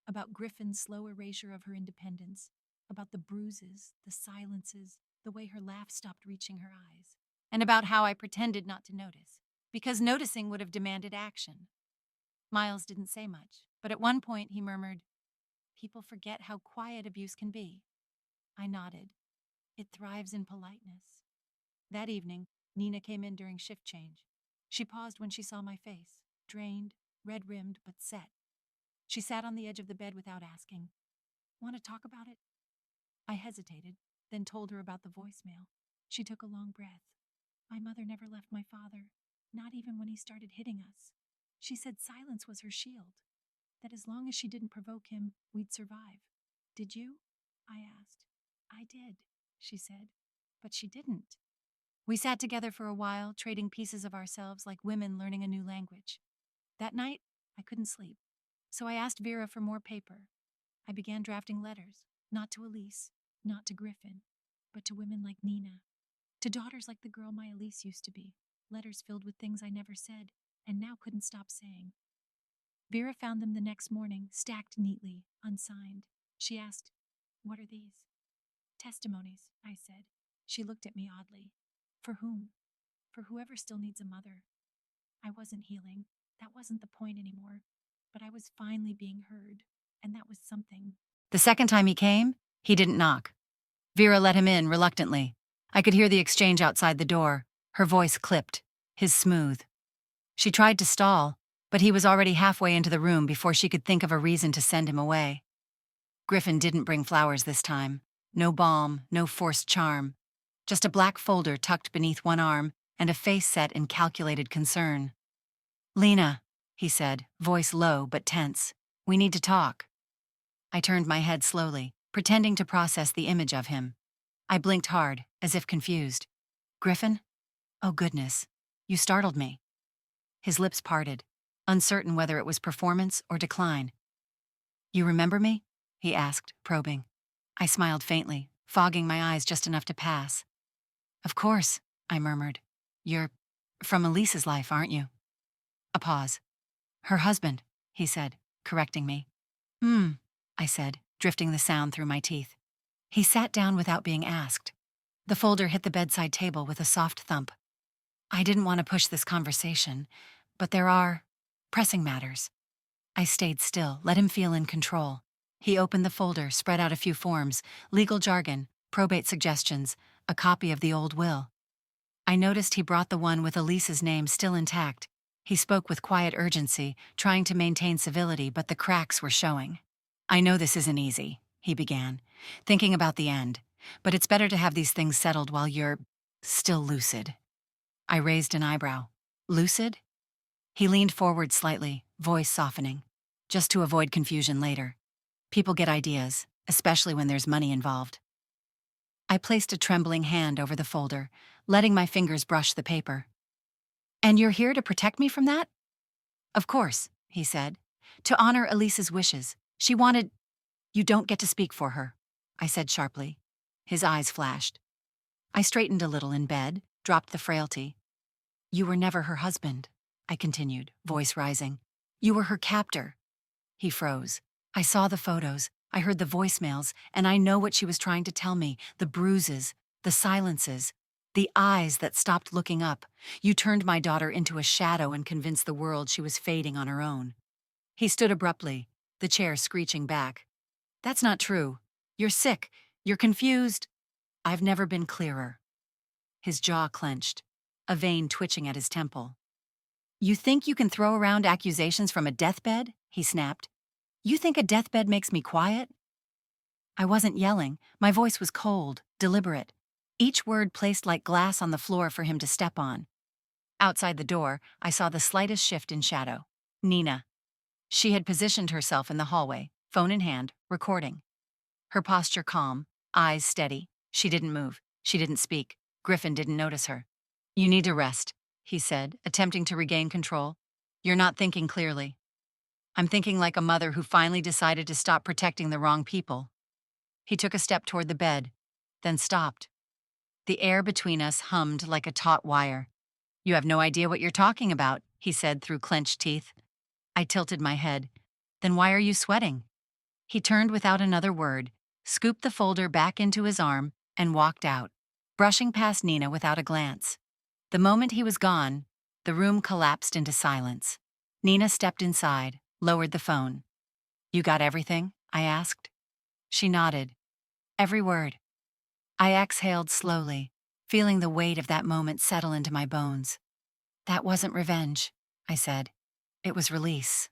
about Griffin's slow erasure of her independence, about the bruises, the silences, the way her laugh stopped reaching her eyes, and about how I pretended not to notice, because noticing would have demanded action. Miles didn't say much, but at one point he murmured, "People forget how quiet abuse can be." I nodded. It thrives in politeness. That evening, Nina came in during shift change. She paused when she saw my face, drained, red-rimmed, but set. She sat on the edge of the bed without asking, "Want to talk about it?" I hesitated, then told her about the voicemail. She took a long breath. "My mother never left my father, not even when he started hitting us. She said silence was her shield, that as long as she didn't provoke him, we'd survive. Did you?" I asked. "I did," she said, "but she didn't." We sat together for a while, trading pieces of ourselves like women learning a new language. That night, I couldn't sleep, so I asked Vera for more paper. I began drafting letters, not to Elise, not to Griffin, but to women like Nina, to daughters like the girl my Elise used to be, letters filled with things I never said and now couldn't stop saying. Vera found them the next morning, stacked neatly, unsigned. She asked, "What are these?" "Testimonies," I said. She looked at me oddly. "For whom?" "For whoever still needs a mother." I wasn't healing. That wasn't the point anymore. But I was finally being heard, and that was something. The second time he came, he didn't knock. Vera let him in reluctantly. I could hear the exchange outside the door, her voice clipped, his smooth. She tried to stall, but he was already halfway into the room before she could think of a reason to send him away. Griffin didn't bring flowers this time. No balm, no forced charm. Just a black folder tucked beneath one arm and a face set in calculated concern. "Lena," he said, voice low but tense. "We need to talk." I turned my head slowly, pretending to process the image of him. I blinked hard, as if confused. "Griffin? Oh goodness, you startled me." His lips parted, uncertain whether it was performance or decline. "You remember me?" he asked, probing. I smiled faintly, fogging my eyes just enough to pass. "Of course," I murmured. "You're from Elise's life, aren't you?" A pause. "Her husband," he said, correcting me. I said, drifting the sound through my teeth. He sat down without being asked. The folder hit the bedside table with a soft thump. "I didn't want to push this conversation, but there are pressing matters." I stayed still, let him feel in control. He opened the folder, spread out a few forms, legal jargon, probate suggestions, a copy of the old will. I noticed he brought the one with Elise's name still intact. He spoke with quiet urgency, trying to maintain civility, but the cracks were showing. "I know this isn't easy," he began, thinking about the end, "but it's better to have these things settled while you're still lucid." I raised an eyebrow. "Lucid?" He leaned forward slightly, voice softening. "Just to avoid confusion later. People get ideas, especially when there's money involved." I placed a trembling hand over the folder, letting my fingers brush the paper. "And you're here to protect me from that?" "Of course," he said. "To honor Elise's wishes. She wanted—" "You don't get to speak for her," I said sharply. His eyes flashed. I straightened a little in bed, dropped the frailty. "You were never her husband," I continued, voice rising. "You were her captor." He froze. I saw the photos, I heard the voicemails, and I know what she was trying to tell me, the bruises, the silences, the eyes that stopped looking up. "You turned my daughter into a shadow and convinced the world she was fading on her own." He stood abruptly, the chair screeching back. "That's not true. You're sick. You're confused." "I've never been clearer." His jaw clenched, a vein twitching at his temple. "You think you can throw around accusations from a deathbed?" he snapped. "You think a deathbed makes me quiet?" I wasn't yelling. My voice was cold, deliberate. Each word placed like glass on the floor for him to step on. Outside the door, I saw the slightest shift in shadow. Nina. She had positioned herself in the hallway, phone in hand, recording. Her posture calm, eyes steady. She didn't move. She didn't speak. Griffin didn't notice her. "You need to rest," he said, attempting to regain control. "You're not thinking clearly." "I'm thinking like a mother who finally decided to stop protecting the wrong people." He took a step toward the bed, then stopped. The air between us hummed like a taut wire. "You have no idea what you're talking about," he said through clenched teeth. I tilted my head. "Then why are you sweating?" He turned without another word, scooped the folder back into his arm, and walked out, brushing past Nina without a glance. The moment he was gone, the room collapsed into silence. Nina stepped inside, lowered the phone. "You got everything?" I asked. She nodded. "Every word." I exhaled slowly, feeling the weight of that moment settle into my bones. "That wasn't revenge," I said. "It was release."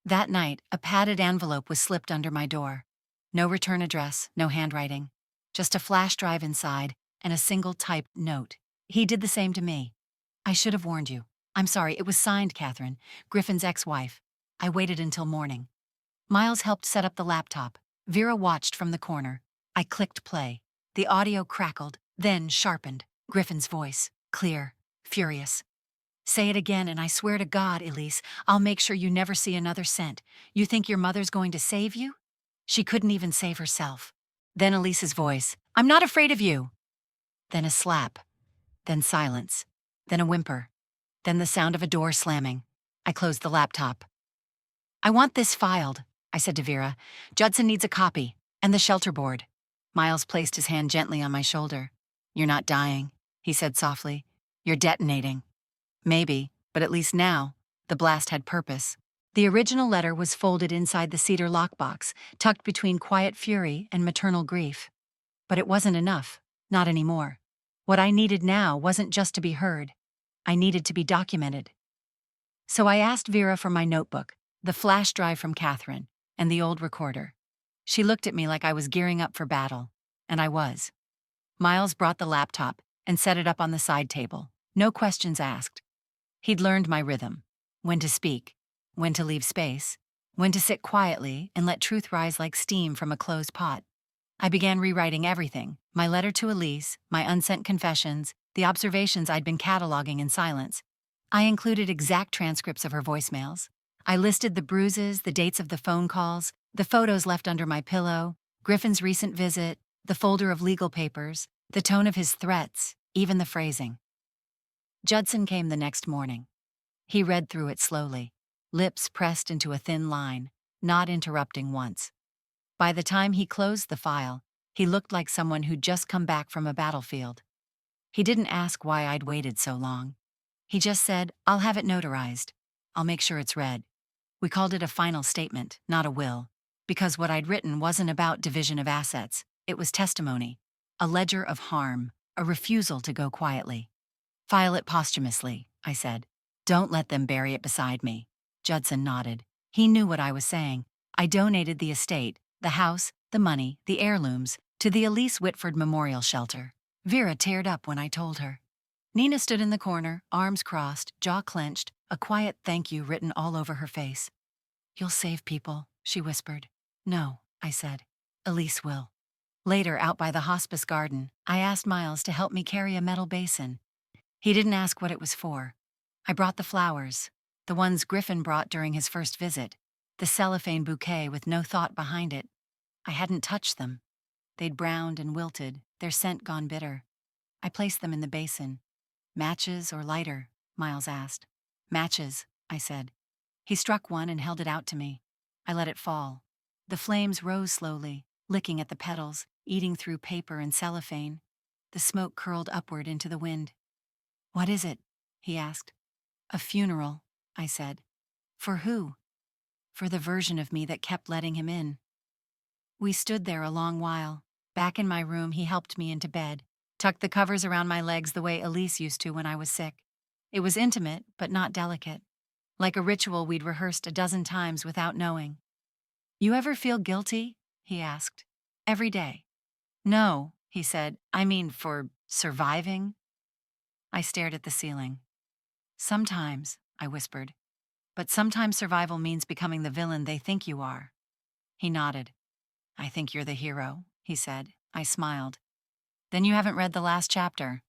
That night, a padded envelope was slipped under my door. No return address, no handwriting. Just a flash drive inside and a single typed note. He did the same to me. "I should have warned you. I'm sorry, it was signed, Catherine, Griffin's ex-wife. I waited until morning." Miles helped set up the laptop. Vera watched from the corner. I clicked play. The audio crackled, then sharpened. Griffin's voice, clear, furious. "Say it again, and I swear to God, Elise, I'll make sure you never see another cent. You think your mother's going to save you? She couldn't even save herself." Then Elise's voice, "I'm not afraid of you." Then a slap. Then silence. Then a whimper. Then the sound of a door slamming. I closed the laptop. "I want this filed," I said to Vera. "Judson needs a copy, and the shelter board." Miles placed his hand gently on my shoulder. "You're not dying," he said softly. "You're detonating." Maybe, but at least now, the blast had purpose. The original letter was folded inside the cedar lockbox, tucked between quiet fury and maternal grief. But it wasn't enough, not anymore. What I needed now wasn't just to be heard. I needed to be documented. So I asked Vera for my notebook, the flash drive from Catherine, and the old recorder. She looked at me like I was gearing up for battle, and I was. Miles brought the laptop and set it up on the side table. No questions asked. He'd learned my rhythm, when to speak, when to leave space, when to sit quietly and let truth rise like steam from a closed pot. I began rewriting everything, my letter to Elise, my unsent confessions, the observations I'd been cataloging in silence. I included exact transcripts of her voicemails. I listed the bruises, the dates of the phone calls, the photos left under my pillow, Griffin's recent visit, the folder of legal papers, the tone of his threats, even the phrasing. Judson came the next morning. He read through it slowly, lips pressed into a thin line, not interrupting once. By the time he closed the file, he looked like someone who'd just come back from a battlefield. He didn't ask why I'd waited so long. He just said, "I'll have it notarized. I'll make sure it's read." We called it a final statement, not a will, because what I'd written wasn't about division of assets. It was testimony, a ledger of harm, a refusal to go quietly. "File it posthumously," I said. "Don't let them bury it beside me." Judson nodded. He knew what I was saying. I donated the estate, the house, the money, the heirlooms, to the Elise Whitford Memorial Shelter. Vera teared up when I told her. Nina stood in the corner, arms crossed, jaw clenched, a quiet thank you written all over her face. "You'll save people," she whispered. "No," I said. "Elise will." Later, out by the hospice garden, I asked Miles to help me carry a metal basin. He didn't ask what it was for. I brought the flowers, the ones Griffin brought during his first visit, the cellophane bouquet with no thought behind it. I hadn't touched them. They'd browned and wilted, their scent gone bitter. I placed them in the basin. "Matches or lighter?" Miles asked. "Matches," I said. He struck one and held it out to me. I let it fall. The flames rose slowly, licking at the petals, eating through paper and cellophane. The smoke curled upward into the wind. "What is it?" he asked. "A funeral," I said. "For who?" "For the version of me that kept letting him in." We stood there a long while. Back in my room, he helped me into bed, tucked the covers around my legs the way Elise used to when I was sick. It was intimate, but not delicate. Like a ritual we'd rehearsed a dozen times without knowing. "You ever feel guilty?" he asked. "Every day." "No," he said. "I mean, for surviving." I stared at the ceiling. "Sometimes," I whispered. "But sometimes survival means becoming the villain they think you are." He nodded. "I think you're the hero," he said. I smiled. "Then you haven't read the last chapter."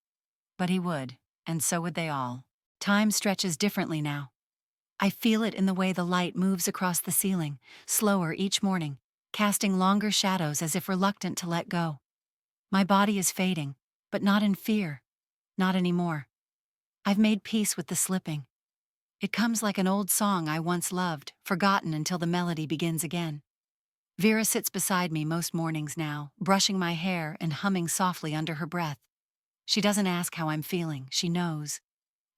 But he would, and so would they all. Time stretches differently now. I feel it in the way the light moves across the ceiling, slower each morning, casting longer shadows as if reluctant to let go. My body is fading, but not in fear. Not anymore. I've made peace with the slipping. It comes like an old song I once loved, forgotten until the melody begins again. Vera sits beside me most mornings now, brushing my hair and humming softly under her breath. She doesn't ask how I'm feeling, she knows.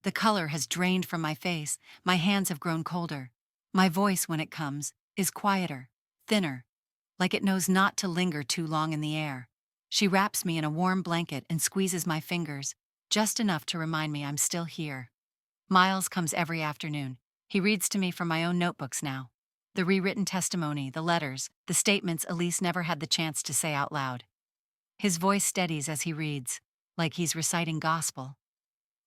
The color has drained from my face, my hands have grown colder. My voice, when it comes, is quieter, thinner, like it knows not to linger too long in the air. She wraps me in a warm blanket and squeezes my fingers, just enough to remind me I'm still here. Miles comes every afternoon. He reads to me from my own notebooks now. The rewritten testimony, the letters, the statements Elise never had the chance to say out loud. His voice steadies as he reads, like he's reciting gospel.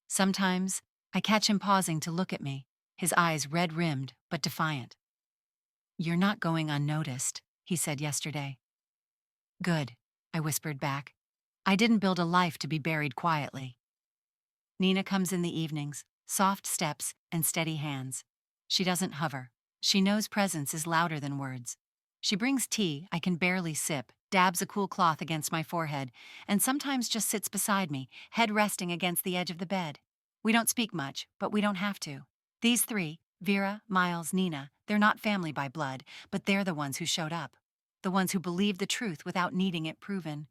Sometimes, I catch him pausing to look at me, his eyes red-rimmed but defiant. "You're not going unnoticed," he said yesterday. "Good," I whispered back. I didn't build a life to be buried quietly. Nina comes in the evenings, soft steps and steady hands. She doesn't hover. She knows presence is louder than words. She brings tea I can barely sip, dabs a cool cloth against my forehead, and sometimes just sits beside me, head resting against the edge of the bed. We don't speak much, but we don't have to. These three, Vera, Miles, Nina, they're not family by blood, but they're the ones who showed up. The ones who believed the truth without needing it proven.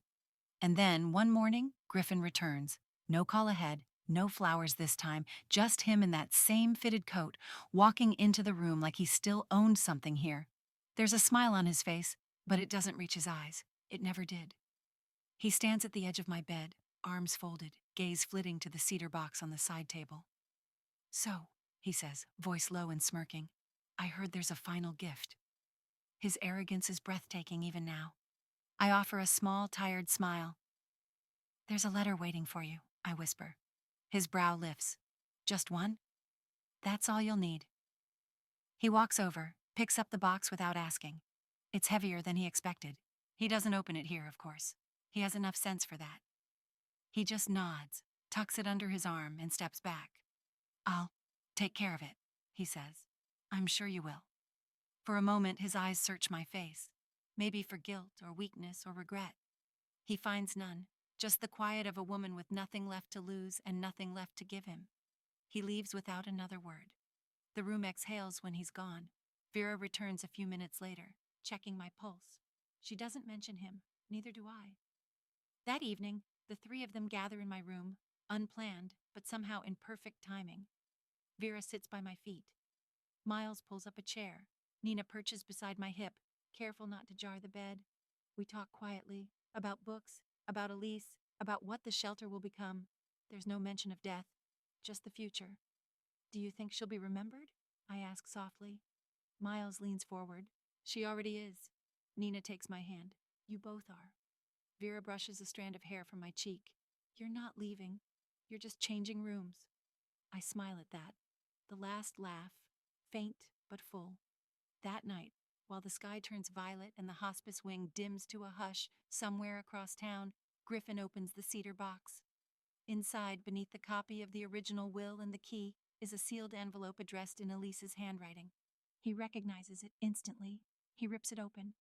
And then, one morning, Griffin returns. No call ahead, no flowers this time, just him in that same fitted coat, walking into the room like he still owned something here. There's a smile on his face, but it doesn't reach his eyes. It never did. He stands at the edge of my bed, arms folded, gaze flitting to the cedar box on the side table. "So," he says, voice low and smirking, "I heard there's a final gift." His arrogance is breathtaking even now. I offer a small, tired smile. "There's a letter waiting for you," I whisper. His brow lifts. "Just one?" "That's all you'll need." He walks over, picks up the box without asking. It's heavier than he expected. He doesn't open it here, of course. He has enough sense for that. He just nods, tucks it under his arm, and steps back. "I'll take care of it," he says. "I'm sure you will." For a moment, his eyes search my face, maybe for guilt or weakness or regret. He finds none, just the quiet of a woman with nothing left to lose and nothing left to give him. He leaves without another word. The room exhales when he's gone. Vera returns a few minutes later, checking my pulse. She doesn't mention him, neither do I. That evening, the three of them gather in my room, unplanned, but somehow in perfect timing. Vera sits by my feet. Miles pulls up a chair. Nina perches beside my hip, careful not to jar the bed. We talk quietly, about books, about Elise, about what the shelter will become. There's no mention of death, just the future. "Do you think she'll be remembered?" I ask softly. Miles leans forward. "She already is." Nina takes my hand. "You both are." Vera brushes a strand of hair from my cheek. "You're not leaving. You're just changing rooms." I smile at that. The last laugh, faint but full. That night, while the sky turns violet and the hospice wing dims to a hush somewhere across town, Griffin opens the cedar box. Inside, beneath the copy of the original will and the key, is a sealed envelope addressed in Elise's handwriting. He recognizes it instantly. He rips it open.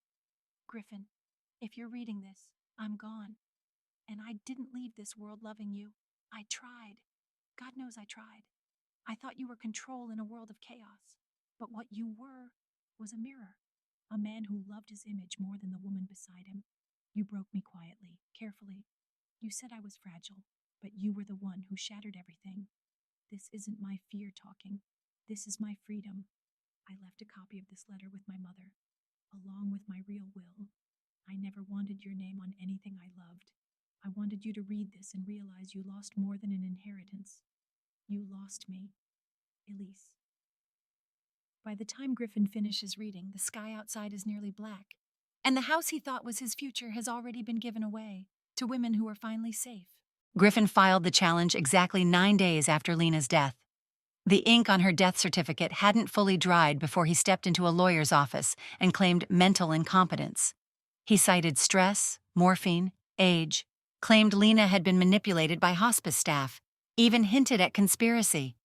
"Griffin, if you're reading this, I'm gone. And I didn't leave this world loving you. I tried. God knows I tried. I thought you were control in a world of chaos. But what you were was a mirror. A man who loved his image more than the woman beside him. You broke me quietly, carefully. You said I was fragile, but you were the one who shattered everything. This isn't my fear talking. This is my freedom. I left a copy of this letter with my mother, along with my real will. I never wanted your name on anything I loved. I wanted you to read this and realize you lost more than an inheritance. You lost me. Elise." By the time Griffin finishes reading, the sky outside is nearly black, and the house he thought was his future has already been given away to women who are finally safe. Griffin filed the challenge exactly 9 days after Lena's death. The ink on her death certificate hadn't fully dried before he stepped into a lawyer's office and claimed mental incompetence. He cited stress, morphine, age, claimed Lena had been manipulated by hospice staff, even hinted at conspiracy.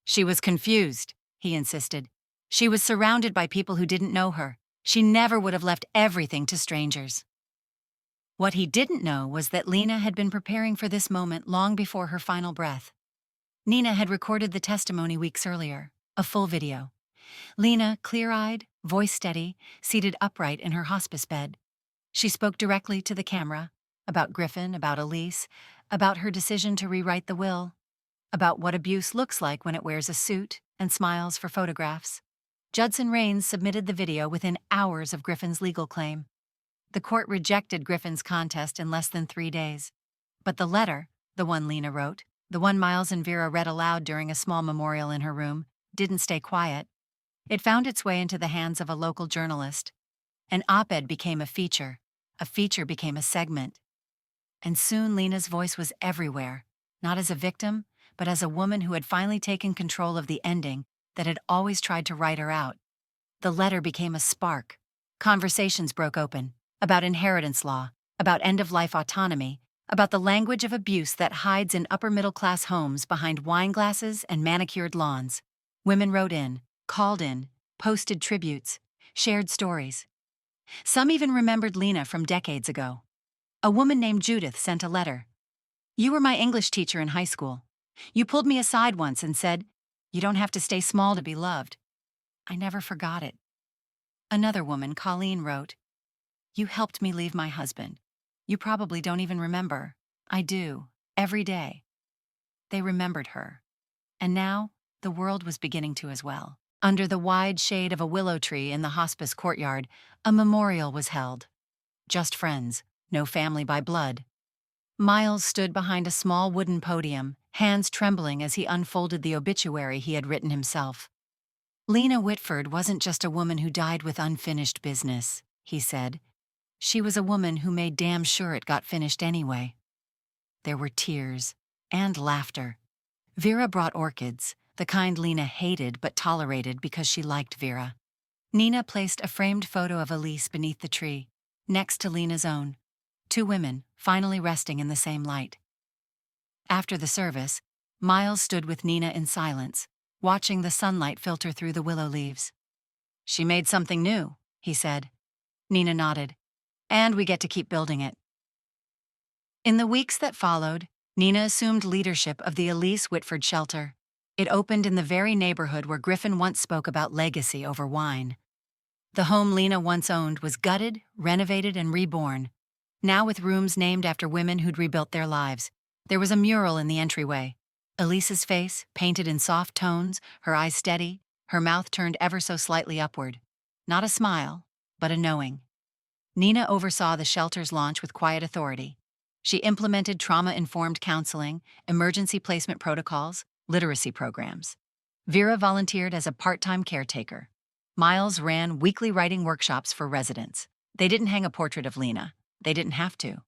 She was confused, he insisted. She was surrounded by people who didn't know her. She never would have left everything to strangers. What he didn't know was that Lena had been preparing for this moment long before her final breath. Nina had recorded the testimony weeks earlier, a full video. Lena, clear-eyed, voice steady, seated upright in her hospice bed. She spoke directly to the camera, about Griffin, about Elise, about her decision to rewrite the will, about what abuse looks like when it wears a suit and smiles for photographs. Judson Raines submitted the video within hours of Griffin's legal claim. The court rejected Griffin's contest in less than 3 days. But the letter, the one Lena wrote, the one Miles and Vera read aloud during a small memorial in her room, didn't stay quiet. It found its way into the hands of a local journalist. An op-ed became a feature became a segment. And soon Lena's voice was everywhere, not as a victim, but as a woman who had finally taken control of the ending that had always tried to write her out. The letter became a spark. Conversations broke open about inheritance law, about end-of-life autonomy, about the language of abuse that hides in upper-middle-class homes behind wine glasses and manicured lawns. Women wrote in, called in, posted tributes, shared stories. Some even remembered Lena from decades ago. A woman named Judith sent a letter. "You were my English teacher in high school. You pulled me aside once and said, 'You don't have to stay small to be loved.' I never forgot it." Another woman, Colleen, wrote, "You helped me leave my husband. You probably don't even remember. I do, every day." They remembered her. And now, the world was beginning to as well. Under the wide shade of a willow tree in the hospice courtyard, a memorial was held. Just friends, no family by blood. Miles stood behind a small wooden podium, hands trembling as he unfolded the obituary he had written himself. "Lena Whitford wasn't just a woman who died with unfinished business," he said. "She was a woman who made damn sure it got finished anyway." There were tears and laughter. Vera brought orchids, the kind Lena hated but tolerated because she liked Vera. Nina placed a framed photo of Elise beneath the tree, next to Lena's own. 2 women, finally resting in the same light. After the service, Miles stood with Nina in silence, watching the sunlight filter through the willow leaves. "She made something new," he said. Nina nodded. "And we get to keep building it." In the weeks that followed, Nina assumed leadership of the Elise Whitford shelter. It opened in the very neighborhood where Griffin once spoke about legacy over wine. The home Lena once owned was gutted, renovated, and reborn, now with rooms named after women who'd rebuilt their lives. There was a mural in the entryway. Elise's face, painted in soft tones, her eyes steady, her mouth turned ever so slightly upward. Not a smile, but a knowing. Nina oversaw the shelter's launch with quiet authority. She implemented trauma-informed counseling, emergency placement protocols, literacy programs. Vera volunteered as a part-time caretaker. Miles ran weekly writing workshops for residents. They didn't hang a portrait of Lena. They didn't have to.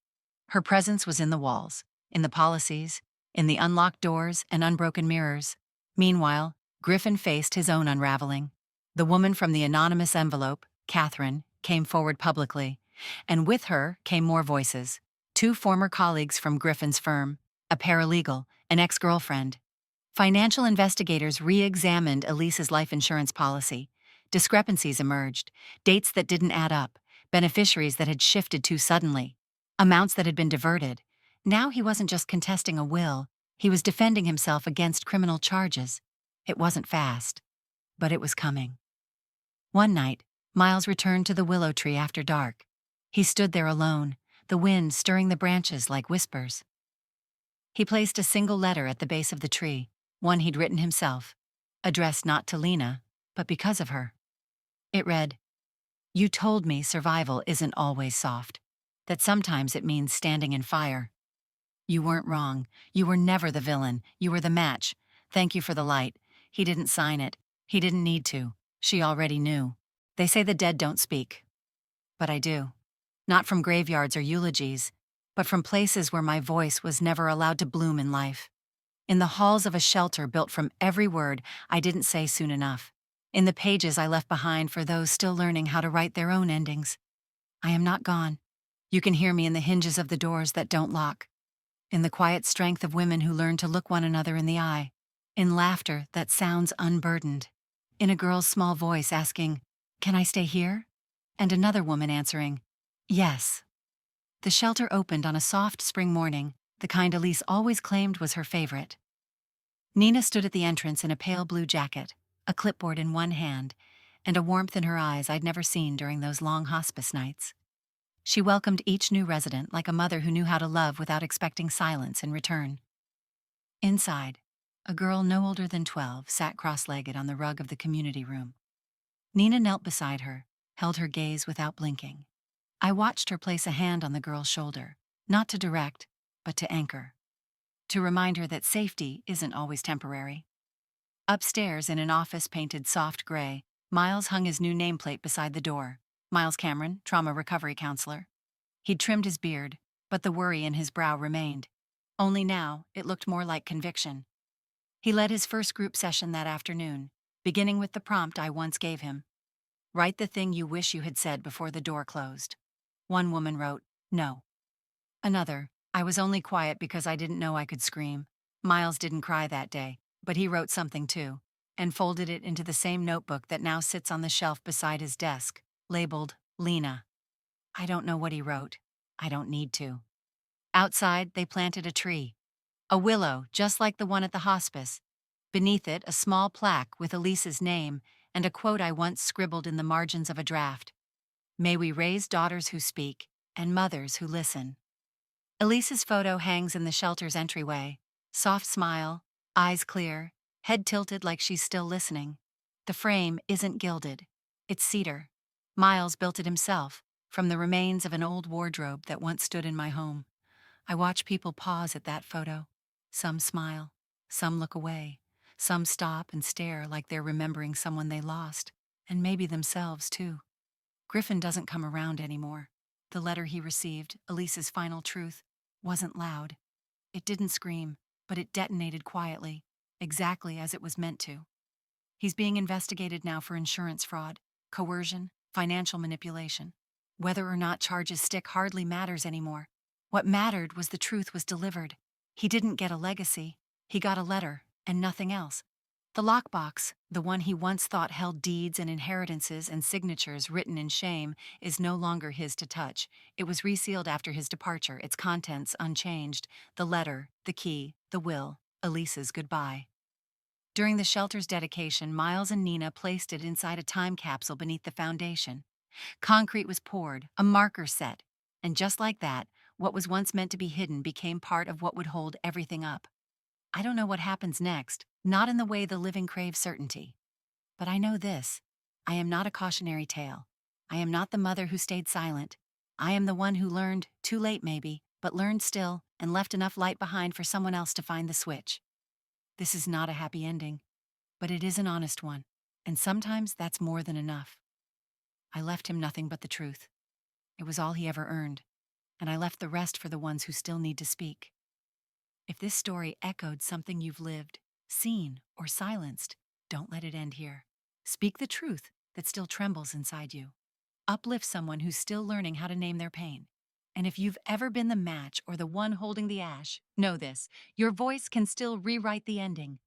Her presence was in the walls, in the policies, in the unlocked doors and unbroken mirrors. Meanwhile, Griffin faced his own unraveling. The woman from the anonymous envelope, Catherine, came forward publicly, and with her came more voices. 2 former colleagues from Griffin's firm, a paralegal, an ex-girlfriend. Financial investigators re-examined Elise's life insurance policy. Discrepancies emerged, dates that didn't add up, beneficiaries that had shifted too suddenly, amounts that had been diverted. Now he wasn't just contesting a will, he was defending himself against criminal charges. It wasn't fast, but it was coming. One night, Miles returned to the willow tree after dark. He stood there alone, the wind stirring the branches like whispers. He placed a single letter at the base of the tree, one he'd written himself, addressed not to Lena, but because of her. It read, "You told me survival isn't always soft, that sometimes it means standing in fire. You weren't wrong. You were never the villain. You were the match. Thank you for the light." He didn't sign it. He didn't need to. She already knew. They say the dead don't speak. But I do. Not from graveyards or eulogies, but from places where my voice was never allowed to bloom in life. In the halls of a shelter built from every word I didn't say soon enough. In the pages I left behind for those still learning how to write their own endings. I am not gone. You can hear me in the hinges of the doors that don't lock. in the quiet strength of women who learn to look one another in the eye, in laughter that sounds unburdened, in a girl's small voice asking, "Can I stay here?" and another woman answering, "Yes." The shelter opened on a soft spring morning, the kind Elise always claimed was her favorite. Nina stood at the entrance in a pale blue jacket, a clipboard in one hand, and a warmth in her eyes I'd never seen during those long hospice nights. She welcomed each new resident like a mother who knew how to love without expecting silence in return. Inside, a girl no older than 12 sat cross-legged on the rug of the community room. Nina knelt beside her, held her gaze without blinking. I watched her place a hand on the girl's shoulder, not to direct, but to anchor. To remind her that safety isn't always temporary. Upstairs, in an office painted soft gray, Miles hung his new nameplate beside the door. Miles Cameron, trauma recovery counselor. He'd trimmed his beard, but the worry in his brow remained. Only now, it looked more like conviction. He led his first group session that afternoon, beginning with the prompt I once gave him. Write the thing you wish you had said before the door closed. One woman wrote, "No." Another, "I was only quiet because I didn't know I could scream." Miles didn't cry that day, but he wrote something too, and folded it into the same notebook that now sits on the shelf beside his desk, labeled Lena. I don't know what he wrote. I don't need to. Outside, they planted a tree. A willow, just like the one at the hospice. Beneath it, a small plaque with Elise's name and a quote I once scribbled in the margins of a draft. "May we raise daughters who speak and mothers who listen." Elise's photo hangs in the shelter's entryway. Soft smile, eyes clear, head tilted like she's still listening. The frame isn't gilded. It's cedar. Miles built it himself, from the remains of an old wardrobe that once stood in my home. I watch people pause at that photo. Some smile, some look away, some stop and stare like they're remembering someone they lost, and maybe themselves too. Griffin doesn't come around anymore. The letter he received, Elise's final truth, wasn't loud. It didn't scream, but it detonated quietly, exactly as it was meant to. He's being investigated now for insurance fraud, coercion, financial manipulation. Whether or not charges stick hardly matters anymore. What mattered was the truth was delivered. He didn't get a legacy. He got a letter, and nothing else. The lockbox, the one he once thought held deeds and inheritances and signatures written in shame, is no longer his to touch. It was resealed after his departure, its contents unchanged. The letter, the key, the will, Elise's goodbye. During the shelter's dedication, Miles and Nina placed it inside a time capsule beneath the foundation. Concrete was poured, a marker set, and just like that, what was once meant to be hidden became part of what would hold everything up. I don't know what happens next, not in the way the living crave certainty. But I know this. I am not a cautionary tale. I am not the mother who stayed silent. I am the one who learned, too late maybe, but learned still and left enough light behind for someone else to find the switch. This is not a happy ending, but it is an honest one, and sometimes that's more than enough. I left him nothing but the truth. It was all he ever earned, and I left the rest for the ones who still need to speak. If this story echoed something you've lived, seen, or silenced, don't let it end here. Speak the truth that still trembles inside you. Uplift someone who's still learning how to name their pain. And if you've ever been the match or the one holding the ash, know this: your voice can still rewrite the ending.